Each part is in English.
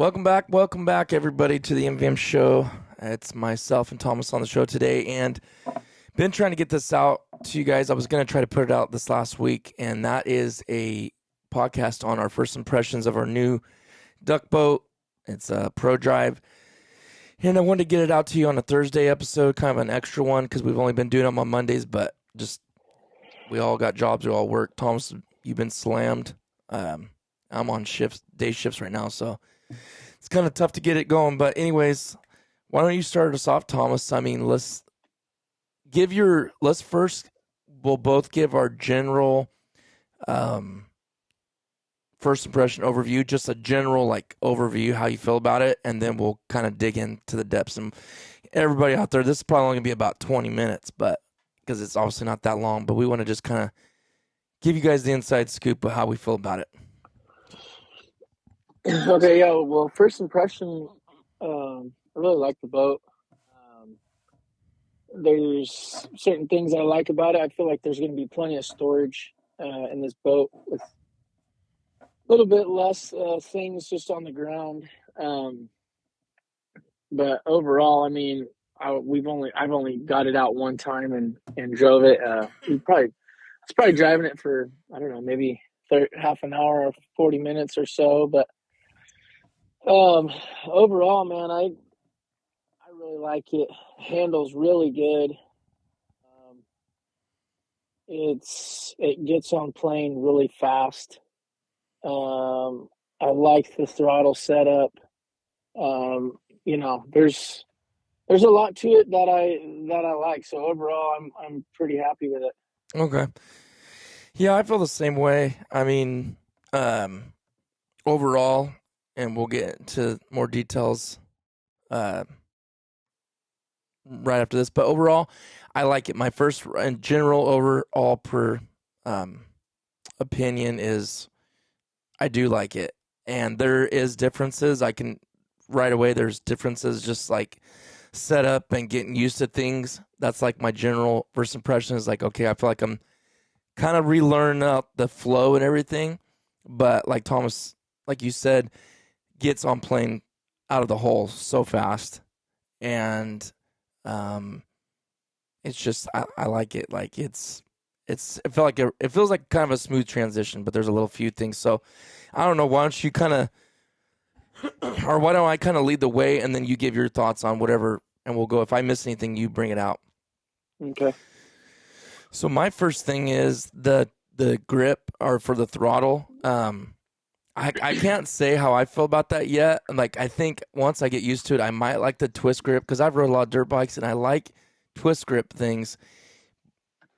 Welcome back, everybody, to the MVM Show. It's myself and Thomas on the show today, and been trying to get this out to you guys. I was going to try to put it out this last week, and that is a podcast on our first impressions of our new duck boat. It's a Pro Drive, and I wanted to get it out to you on a Thursday episode, kind of an extra one, because we've only been doing them on Mondays, but just we all got jobs, we all work. Thomas, you've been slammed. I'm on day shifts right now, so it's kind of tough to get it going. But anyways, why don't you start us off, Thomas? I mean, we'll both give our general first impression overview, just a general overview, how you feel about it, and then we'll kind of dig into the depths. And everybody out there, this is probably only going to be about 20 minutes, but because it's obviously not that long, but we want to just kind of give you guys the inside scoop of how we feel about it. Okay, yeah. Well, first impression, I really like the boat. There's certain things I like about it. I feel like there's going to be plenty of storage in this boat with a little bit less things just on the ground. But overall, I mean, I've only got it out one time and drove it. It's probably driving it for, I don't know, maybe half an hour or 40 minutes or so. But overall, man, I really like it. Handles really good. It gets on plane really fast. I like the throttle setup. There's a lot to it that I like. So overall, I'm pretty happy with it. Okay. Yeah, I feel the same way. I mean, overall, and we'll get into more details right after this, but overall, I like it. My first and general overall opinion is I do like it. And there is differences. There's differences just like setup and getting used to things. That's like my general first impression is like, okay, I feel like I'm kind of relearning the flow and everything. But like Thomas, like you said, gets on plane out of the hole so fast. And it's just I like it. Like it feels like kind of a smooth transition, but there's a little few things. So I don't know. Why don't you kind of, or why don't I kind of lead the way and then you give your thoughts on whatever, and we'll go. If I miss anything, you bring it out. Okay. So my first thing is the grip or for the throttle. I can't say how I feel about that yet. Like I think once I get used to it, I might like the twist grip because I've rode a lot of dirt bikes and I like twist grip things.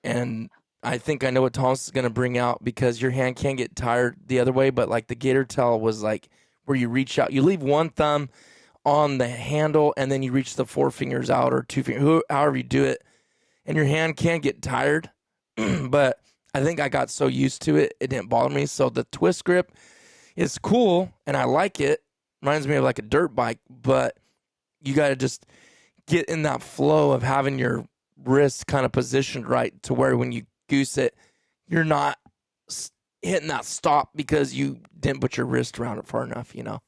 And I think I know what Thomas is going to bring out because your hand can get tired the other way. But like the gator tail was like where you reach out, you leave one thumb on the handle and then you reach the four fingers out or two fingers, however you do it. And your hand can get tired. But I think I got so used to it, it didn't bother me. So the twist grip is cool and I like it. Reminds me of like a dirt bike, but you got to just get in that flow of having your wrist kind of positioned right to where when you goose it, you're not hitting that stop because you didn't put your wrist around it far enough, you know?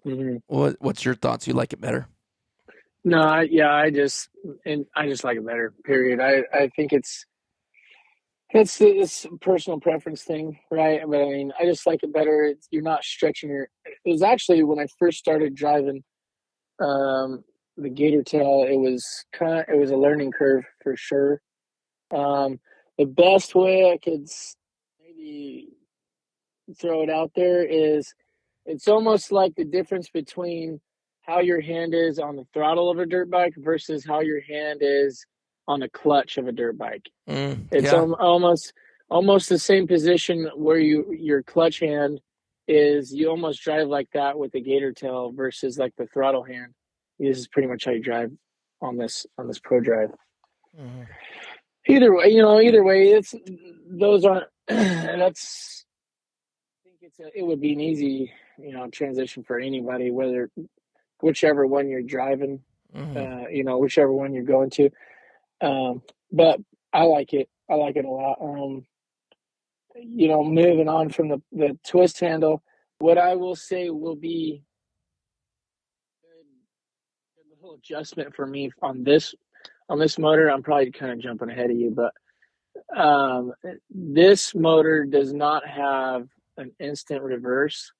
Mm-hmm. What's your thoughts? You like it better? No, I just like it better. Period. I think it's a personal preference thing, right? But I mean, I just like it better. You're not stretching your. It was actually when I first started driving the gator tail. It was a learning curve for sure. The best way I could maybe throw it out there is it's almost like the difference between how your hand is on the throttle of a dirt bike versus how your hand is on the clutch of a dirt bike. It's Yeah. almost the same position where your clutch hand is. You almost drive like that with the gator tail versus like the throttle hand. This is pretty much how you drive on this Pro Drive. Mm-hmm. Either way, it's those aren't. That's. I think it would be an easy transition for anybody, whichever one you're driving, Mm-hmm. whichever one you're going to. But I like it. I like it a lot. Moving on from the twist handle, what I will say will be little adjustment for me on this motor. I'm probably kind of jumping ahead of you, but this motor does not have an instant reverse.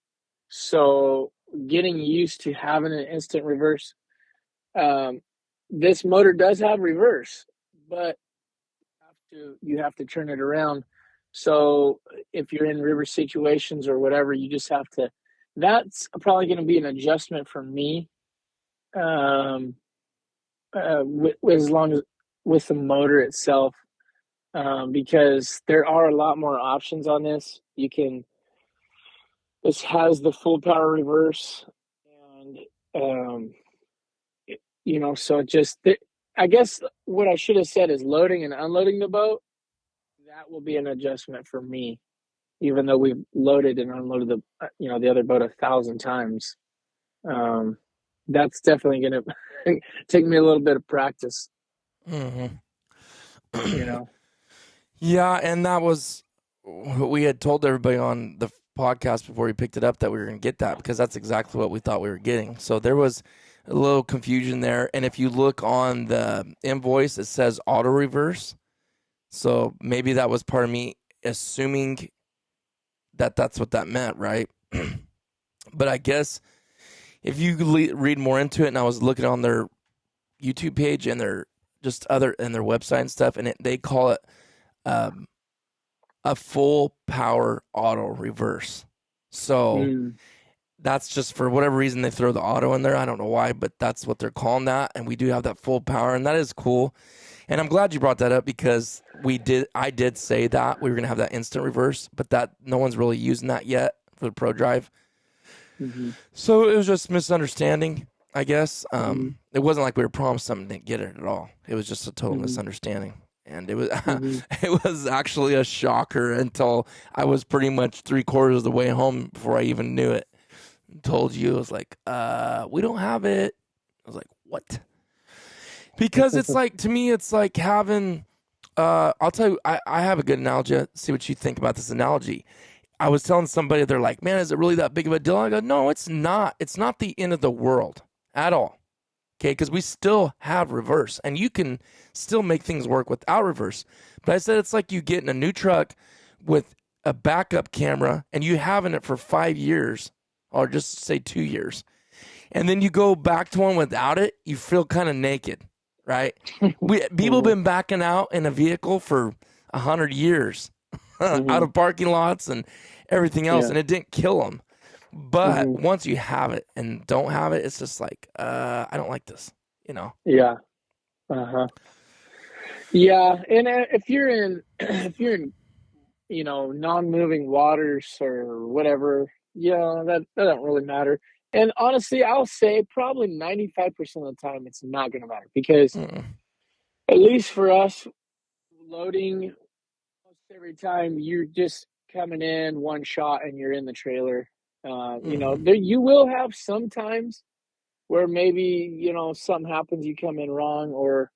So getting used to having an instant reverse, um, this motor does have reverse, but you have to turn it around. So if you're in river situations or whatever, you just have to. That's probably going to be an adjustment for me. Um, as long as with the motor itself, because there are a lot more options on this. This has the full power reverse, and um, so I guess what I should have said is loading and unloading the boat. That will be an adjustment for me, even though we've loaded and unloaded the other boat 1,000 times. Um, that's definitely going to take me a little bit of practice. Mm-hmm. You know. Yeah, and that was what we had told everybody on the podcast before we picked it up, that we were going to get that, because that's exactly what we thought we were getting. So there was a little confusion there. And if you look on the invoice, it says auto reverse. So maybe that was part of me assuming that that's what that meant, right? But I guess if you read more into it, and I was looking on their YouTube page and their website and stuff, and they call it um, a full power auto reverse. So that's just for whatever reason they throw the auto in there. I don't know why, but that's what they're calling that. And we do have that full power, and that is cool. And I'm glad you brought that up, because I did say that we were going to have that instant reverse, but that no one's really using that yet for the Pro Drive. Mm-hmm. So it was just misunderstanding, I guess. It wasn't like we were promised something, didn't get it at all. It was just a total misunderstanding. And it was it was actually a shocker until I was pretty much 3/4 of the way home before I even knew it. Told you, I was like, we don't have it. I was like, what? Because it's like, to me, it's like having, I'll tell you, I have a good analogy. See what you think about this analogy. I was telling somebody, they're like, man, is it really that big of a deal? I go, no, it's not. It's not the end of the world at all. Okay, because we still have reverse, and you can still make things work without reverse. But I said it's like you getting a new truck with a backup camera, and you having it for 5 years, or just say 2 years, and then you go back to one without it. You feel kind of naked, right? People been backing out in a vehicle for 100 years, out of parking lots and everything else, and it didn't kill them. But once you have it and don't have it, it's just like, I don't like this, Yeah. Uh-huh. Yeah, and if you're in non-moving waters or whatever, that don't really matter. And honestly, I'll say probably 95% of the time it's not going to matter, because at least for us, loading almost every time, you're just coming in one shot and you're in the trailer. There you will have some times where maybe, something happens, you come in wrong or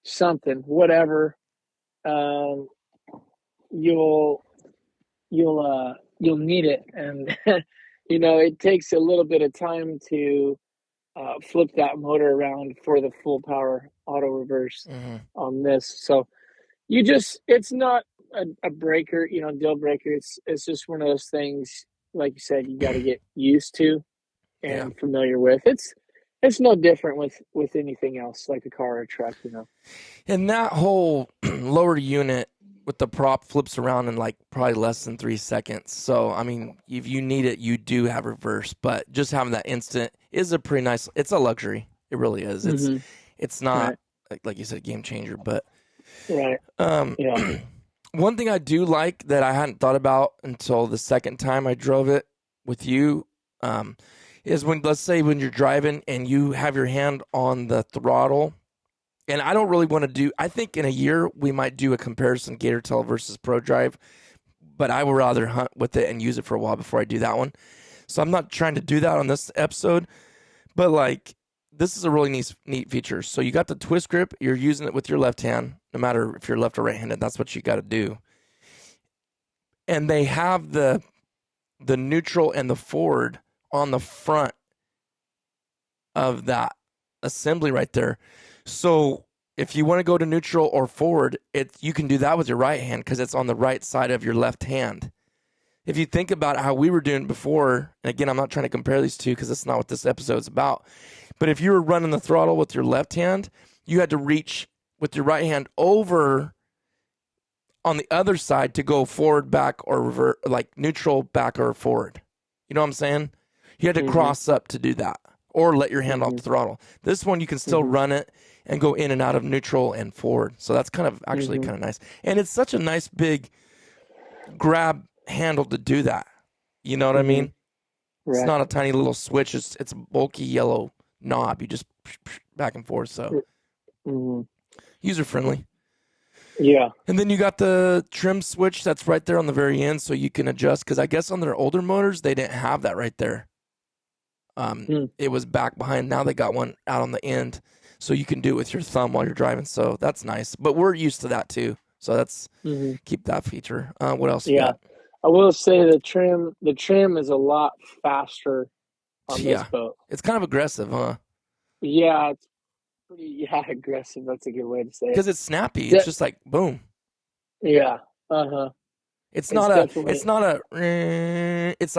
something, whatever. Um, you'll you'll need it, and it takes a little bit of time to flip that motor around for the full power auto reverse on this. So it's not a breaker, deal breaker. It's just one of those things, like you said, you got to get used to Yeah. and familiar with. It's no different with anything else, like a car or a truck. And that whole lower unit with the prop flips around in like probably less than 3 seconds. So, I mean, if you need it, you do have reverse, but just having that instant is a pretty nice, it's a luxury. It really is. It's not, like you said, a game changer, but Right. Yeah. one thing I do like that I hadn't thought about until the second time I drove it with you, is let's say when you're driving and you have your hand on the throttle. And I don't really want to I think in a year we might do a comparison, GatorTail versus Pro Drive, but I would rather hunt with it and use it for a while before I do that one. So I'm not trying to do that on this episode, but like, this is a really neat feature. So you got the twist grip, you're using it with your left hand, no matter if you're left or right handed, that's what you got to do. And they have the neutral and the forward on the front of that assembly right there. So if you want to go to neutral or forward, you can do that with your right hand because it's on the right side of your left hand. If you think about how we were doing before, and again, I'm not trying to compare these two because that's not what this episode's about, but if you were running the throttle with your left hand, you had to reach with your right hand over on the other side to go forward, back, or revert, like neutral, back, or forward. You know what I'm saying? You had to cross up to do that or let your hand off the throttle. This one, you can still run it and go in and out of neutral and forward. So that's kind of actually kind of nice. And it's such a nice big grab handle to do that. You know what I mean? Right. It's not a tiny little switch. It's a bulky yellow knob. You just back and forth. So user friendly. Yeah. And then you got the trim switch that's right there on the very end, so you can adjust. Because I guess on their older motors, they didn't have that right there. It was back behind. Now they got one out on the end, so you can do it with your thumb while you're driving. So that's nice. But we're used to that too. So that's keep that feature. What else you got? I will say the trim is a lot faster on this boat. It's kind of aggressive, huh? Yeah, it's pretty aggressive. That's a good way to say it. Because it's snappy. It's just like boom. Yeah. It's not a. It's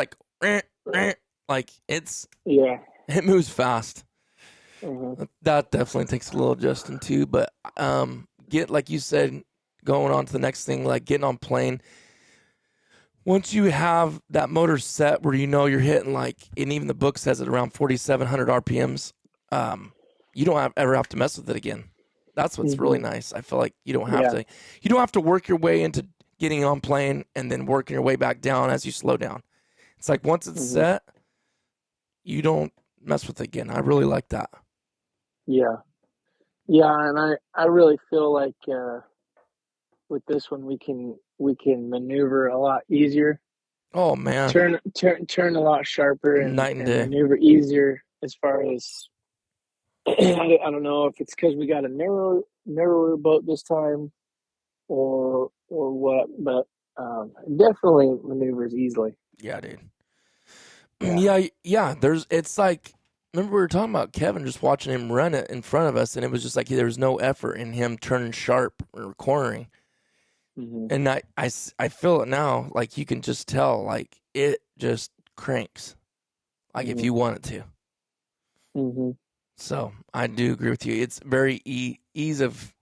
like it's. Yeah. It moves fast. That definitely takes a little adjusting too. But get, like you said, going on to the next thing, like getting on plane. Once you have that motor set where you know you're hitting, like, and even the book says it, around 4,700 RPMs, you don't ever have to mess with it again. That's what's really nice. I feel like you don't have to. You don't have to work your way into getting on plane and then working your way back down as you slow down. It's like once it's set, you don't mess with it again. I really like that. Yeah. Yeah, and I really feel like with this one we can maneuver a lot easier. Oh man. Turn a lot sharper and night and day. Maneuver easier as far as I don't know if it's because we got a narrower boat this time or what, but definitely maneuvers easily. Yeah, dude. Yeah. It's like, remember we were talking about Kevin, just watching him run it in front of us, and it was just like there was no effort in him turning sharp or cornering. And I feel it now, like you can just tell, like it just cranks, like if you want it to. So I do agree with you. It's very ease of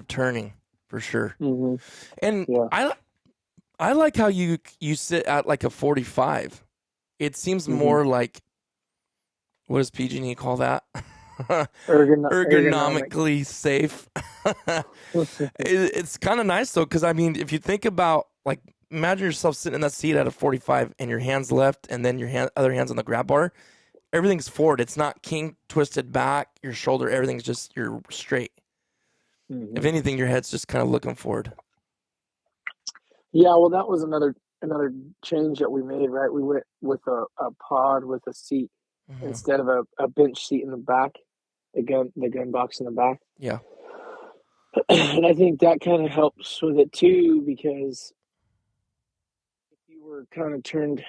turning for sure. And I like how you sit at like a 45. It seems more like, what does PG&E call that? Ergonomically safe. It's kind of nice though, because I mean, if you think about, like, imagine yourself sitting in that seat at a 45 and your hands left and then your other hand's on the grab bar. Everything's forward. It's not king twisted back, your shoulder, everything's just, you're straight. If anything, your head's just kind of looking forward. Yeah, well, that was another change that we made, right? We went with a pod with a seat instead of a bench seat in the back, the gun box in the back. Yeah. And I think that kind of helps with it too, because if you were kind of turned,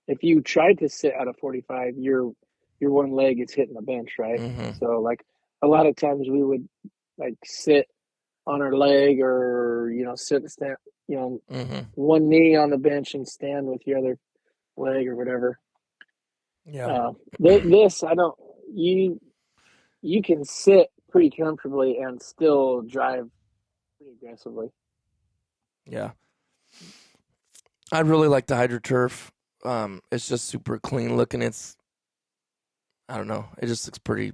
if you tried to sit at a 45, your one leg is hitting the bench, right? So like a lot of times we would like sit on our leg, or sit and stand, one knee on the bench and stand with your other leg or whatever. Yeah. This I don't. You can sit pretty comfortably and still drive pretty aggressively. Yeah. I really like the HydroTurf. It's just super clean looking. I don't know. It just looks pretty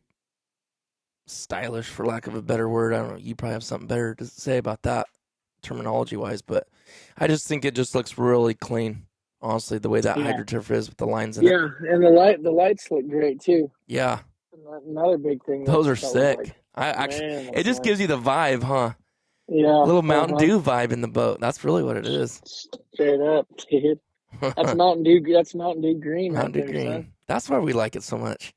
stylish, for lack of a better word. I don't know. You probably have something better to say about that terminology wise, but I just think it just looks really clean. Honestly, the way that HydroTurf is with the lines in it. Yeah, and the lights look great too. Yeah. Another big thing. Those are sick. It just gives you the vibe, huh? Yeah. A little Mountain Dew vibe in the boat. That's really what it is. Straight up, dude. That's Mountain Dew. That's Mountain Dew green. Mountain Dew green. Son. That's why we like it so much.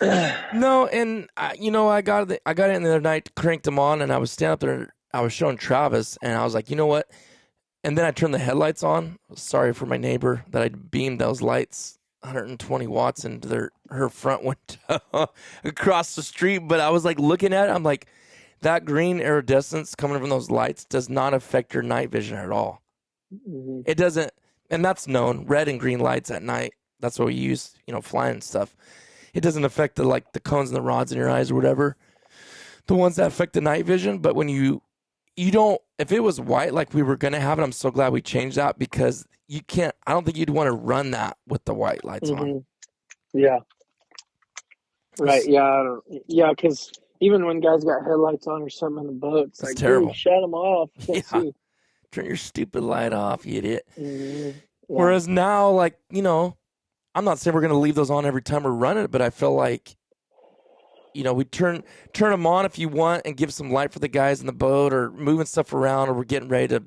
No, and I got it in the other night, cranked them on, and I was standing up there. I was showing Travis, and I was like, you know what? And then I turned the headlights on. Sorry for my neighbor that I beamed those lights 120 watts into her front window across the street. But I was like looking at it, I'm like, that green iridescence coming from those lights does not affect your night vision at all. Mm-hmm. It doesn't, and that's known. Red and green lights at night. That's what we use, flying and stuff. It doesn't affect the cones and the rods in your eyes or whatever. The ones that affect the night vision. But when you don't, if it was white like we were gonna have it, I'm so glad we changed that, because you can't. I don't think you'd want to run that with the white lights on. Mm-hmm. Yeah. Right. Yeah. Yeah. Because even when guys got headlights on or something in the boat, it's It's like, dude, terrible. shut them off. Can't Yeah, see. turn your stupid light off, you idiot. Mm-hmm. Yeah. Whereas now, I'm not saying we're gonna leave those on every time we're running it, but I feel like we turn them on if you want and give some light for the guys in the boat or moving stuff around, or we're getting ready to,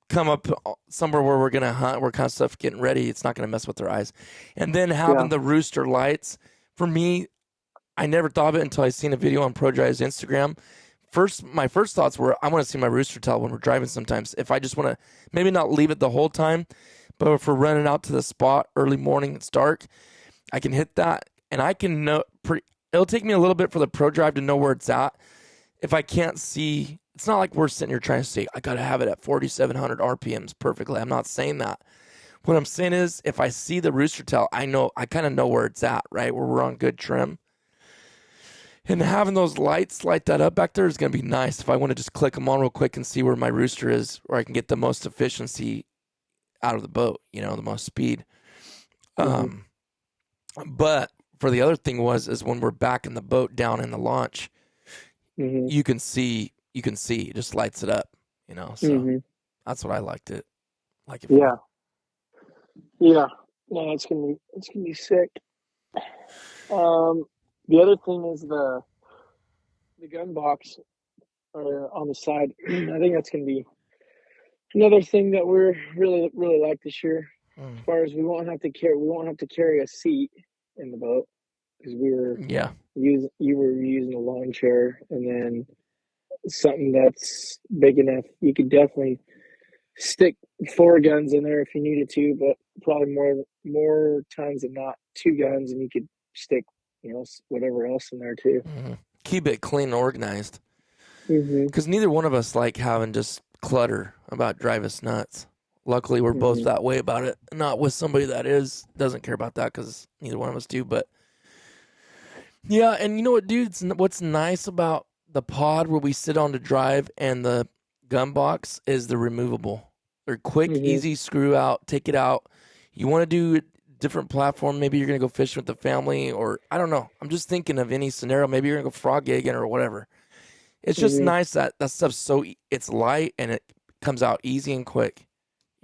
come up somewhere where we're going to hunt, we're kind of stuff getting ready. It's not going to mess with their eyes. And then having Yeah. the rooster lights, for me, I never thought of it until I seen a video on ProDrive's Instagram. My first thoughts were, I want to see my rooster tail when we're driving sometimes. If I just want to maybe not leave it the whole time, but if we're running out to the spot early morning, it's dark, I can hit that, and I can know. It'll take me a little bit for the ProDrive to know where it's at. If I can't see, it's not like we're sitting here trying to say, I got to have it at 4,700 RPMs perfectly. I'm not saying that. What I'm saying is, if I see the rooster tail, I kind of know where it's at, right? Where we're on good trim. And having those lights light that up back there is going to be nice. If I want to just click them on real quick and see where my rooster is, where I can get the most efficiency out of the boat, the most speed. Mm-hmm. But for the other thing is when we're back in the boat down in the launch, Mm-hmm. you can see, it just lights it up, so Mm-hmm. that's what I liked it. Yeah. Yeah. No, it's gonna be sick. The other thing is the gun box on the side. I think that's gonna be another thing that we're really like this year. As far as we won't have to carry a seat in the boat, because Yeah. you were using a lawn chair, and then something that's big enough. You could definitely stick 4 guns in there if you needed to, but probably more times than not 2 guns, and you could stick whatever else in there too. Mm-hmm. Keep it clean and organized, Mm-hmm. because neither one of us like having just clutter about drive us nuts. Luckily, we're both Mm-hmm. that way about it. Not with somebody that doesn't care about that, because neither one of us do. But yeah, and you know what, dude? What's nice about the pod where we sit on to drive and the gun box is the removable. They're quick, Mm-hmm. easy, screw out, take it out. You want to do a different platform, maybe you're going to go fishing with the family, or I don't know. I'm just thinking of any scenario. Maybe you're going to go frog gigging or whatever. It's just Mm-hmm. nice that stuff's it's light and it comes out easy and quick,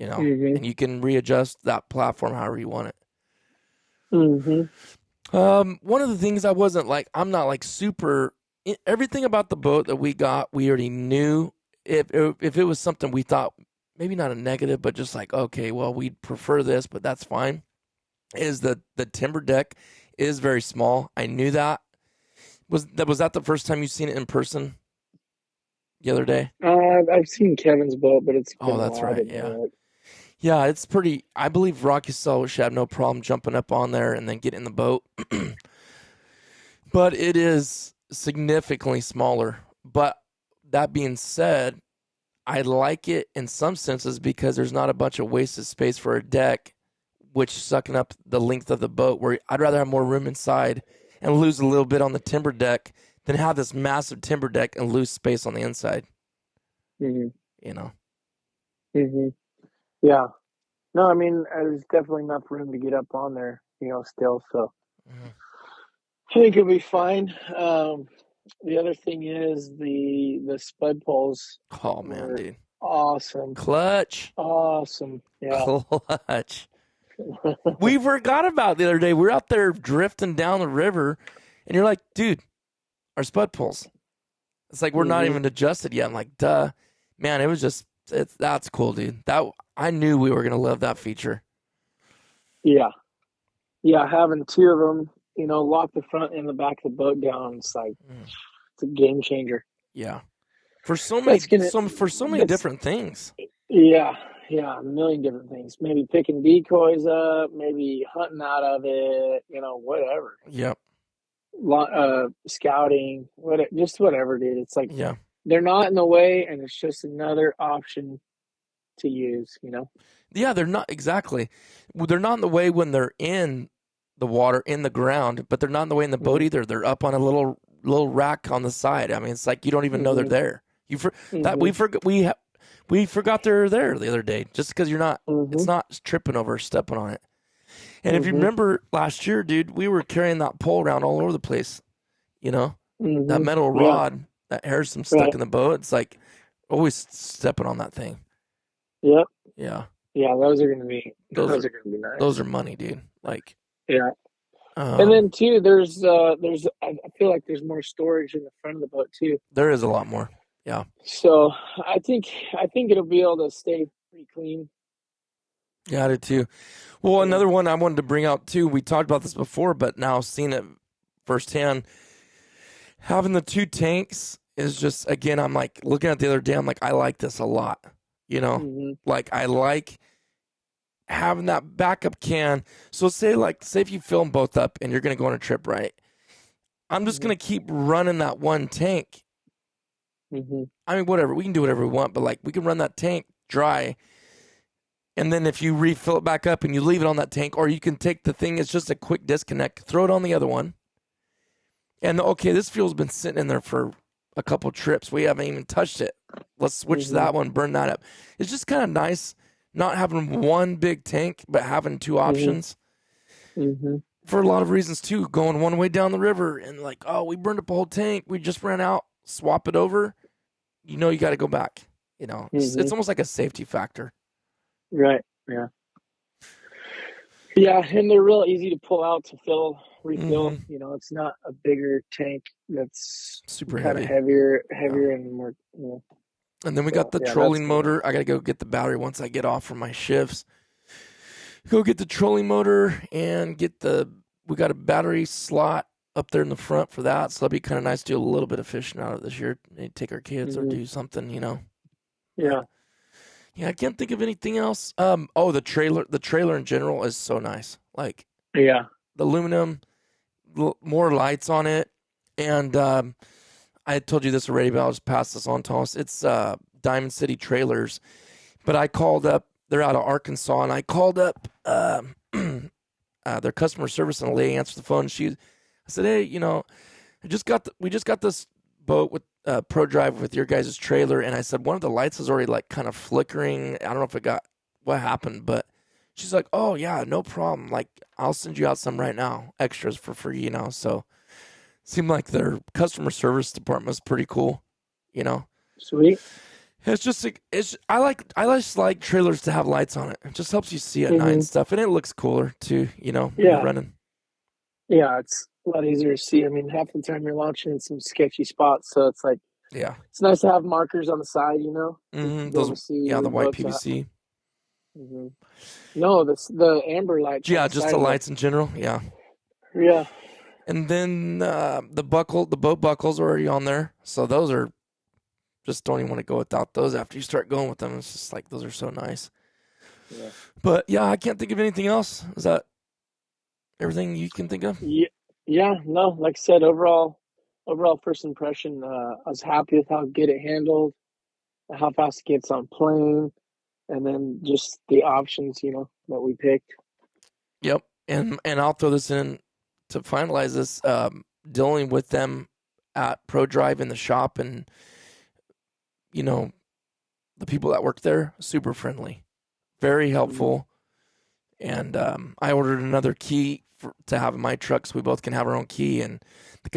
Mm-hmm. and you can readjust that platform however you want it. Mm-hmm. One of the things I'm not like super, everything about the boat that we got, we already knew. If it was something we thought maybe not a negative, but just like, okay, well, we'd prefer this, but that's fine. Is the timber deck is very small. I knew that. Was that the first time you've seen it in person the other day? I've seen Kevin's boat, but it's Oh, been a that's while. I right. didn't Yeah. know it. Yeah, it's pretty. I believe Rocky Soul should have no problem jumping up on there and then get in the boat. But it is significantly smaller. But that being said, I like it in some senses because there's not a bunch of wasted space for a deck, which sucking up the length of the boat. Where I'd rather have more room inside and lose a little bit on the timber deck than have this massive timber deck and lose space on the inside. Mm-hmm. You know. Mm-hmm. Yeah. No, I mean, there's definitely enough room to get up on there, still. So Mhm. I think it'll be fine. The other thing is the spud poles Oh man, were dude, awesome. clutch, Awesome. Yeah. clutch. We forgot about the other day. We're out there drifting down the river, and you're like, dude, our spud poles. It's like we're not Mm-hmm. even adjusted yet. I'm like, duh, man. It was just that's cool, dude. That I knew we were gonna love that feature. Yeah. Yeah. Having 2 of them, lock the front and the back of the boat down. Mm, It's a game changer. yeah, for so That's many, gonna. for so many That's different things. yeah. Yeah, a million different things. Maybe picking decoys up, maybe hunting out of it, whatever. Yep. Scouting, just whatever, dude. It's like Yeah. they're not in the way, and it's just another option to use. Yeah, they're not exactly. Well, they're not in the way when they're in the water, in the ground, but they're not in the way in the boat Hmm. either. They're up on a little rack on the side. I mean, it's like you don't even know they're Hmm. there. You for that Hmm. we forgot they're there the other day just because you're not. It's Hmm. not tripping over, stepping on it. And if you Hmm. remember last year, dude, we were carrying that pole around all over the place. You know, that Hmm. metal Yeah. rod that Harrison stuck Right. in the boat. It's like always stepping on that thing. Yep. Yeah, Yeah. Those are gonna be those those are are gonna be those nice. are money, dude. Like, Yeah. And um, then too, there's I feel like there's more storage in the front of the boat too. there is a lot more. Yeah, So I think it'll be able to stay pretty clean. yeah, I did too. Well, Yeah. another one I wanted to bring out too. We talked about this before, but now seeing it firsthand, having the two tanks is just again. I'm like looking at the other day. I'm like, I like this a lot. You know, Hmm. like I like having that backup can. So say if you fill them both up and you're gonna go on a trip, right? I'm just Hmm. gonna keep running that one tank. Hmm. I mean, whatever, we can do whatever we want, but like we can run that tank dry, and then if you refill it back up and you leave it on that tank, or you can take the thing, it's just a quick disconnect, throw it on the other one, and okay, this fuel's been sitting in there for a couple trips. We haven't even touched it. Let's switch to Hmm. that one, burn that up. It's just kind of nice not having one big tank, but having two Hmm. options Hmm. for a lot of reasons too. Going one way down the river and like, oh, we burned up a whole tank. We just ran out. Swap it over. You got to go back. It's Hmm. almost like a safety factor. Right. Yeah. Yeah, and they're real easy to pull out to refill. Mm-hmm. It's not a bigger tank that's Super kind of heavy. heavier Yeah. and more. And then we got So the yeah, that's trolling cool. motor. I got to go get the battery once I get off from my shifts. Go get the trolling motor and we got a battery slot up there in the front for that. So that'd be kind of nice to do a little bit of fishing out of this year. Maybe take our kids or Hmm. do something. But Yeah. yeah, I can't think of anything else. The trailer in general is so nice. Like Yeah. the aluminum, more lights on it, and I had told you this already, but I'll just pass this on, Thomas. It's Diamond City Trailers, but I called up. They're out of Arkansas, and I called up their customer service, and a lady answered the phone. I said, "Hey, we just got this boat with Pro Drive with your guys' trailer," and I said one of the lights is already like kind of flickering. I don't know if it got what happened, but she's like, "Oh yeah, no problem. Like I'll send you out some right now, extras for free." So seemed like their customer service department was pretty cool. You know, Sweet. it's just I just like trailers to have lights on it. It just helps you see at night and Hmm. stuff, and it looks cooler too. When you're Yeah. running. Yeah. It's a lot easier to see. I mean, half the time you're launching in some sketchy spots, so it's like Yeah. it's nice to have markers on the side, to be able Those to see yeah, where the your white boat's at. PVC. Hmm. No, the amber lights on Yeah, the just side the of the. lights in general. Yeah. Yeah. And then the boat buckles are already on there, so those are just don't even want to go without those. After you start going with them, it's just like those are so nice. Yeah. But yeah, I can't think of anything else. Is that everything you can think of? Yeah. Yeah. No, like I said, overall first impression, I was happy with how good it handled, how fast it gets on plane, and then just the options, that we picked. Yep. And I'll throw this in to finalize this. Dealing with them at Pro Drive in the shop, and you know the people that work there, super friendly, very Mm-hmm. helpful. And I ordered another key to have in my truck, so we both can have our own key. And the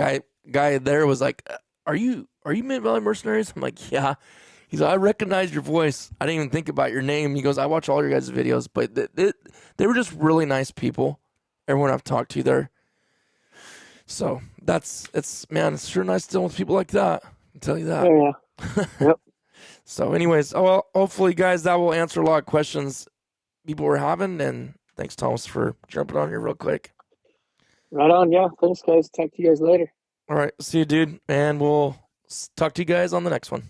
guy there was like, "Are you Mid Valley Mercenaries?" I'm like, "Yeah." He's like, "I recognize your voice. I didn't even think about your name." He goes, "I watch all your guys' videos," but they were just really nice people. Everyone I've talked to there. So it's sure nice dealing with people like that. I can tell you that. Oh yeah. Yep. So, anyways, well, hopefully, guys, that will answer a lot of questions people were having. And thanks, Thomas, for jumping on here real quick. Right on. Yeah. Thanks, guys. Talk to you guys later. All right, see you, dude, and we'll talk to you guys on the next one.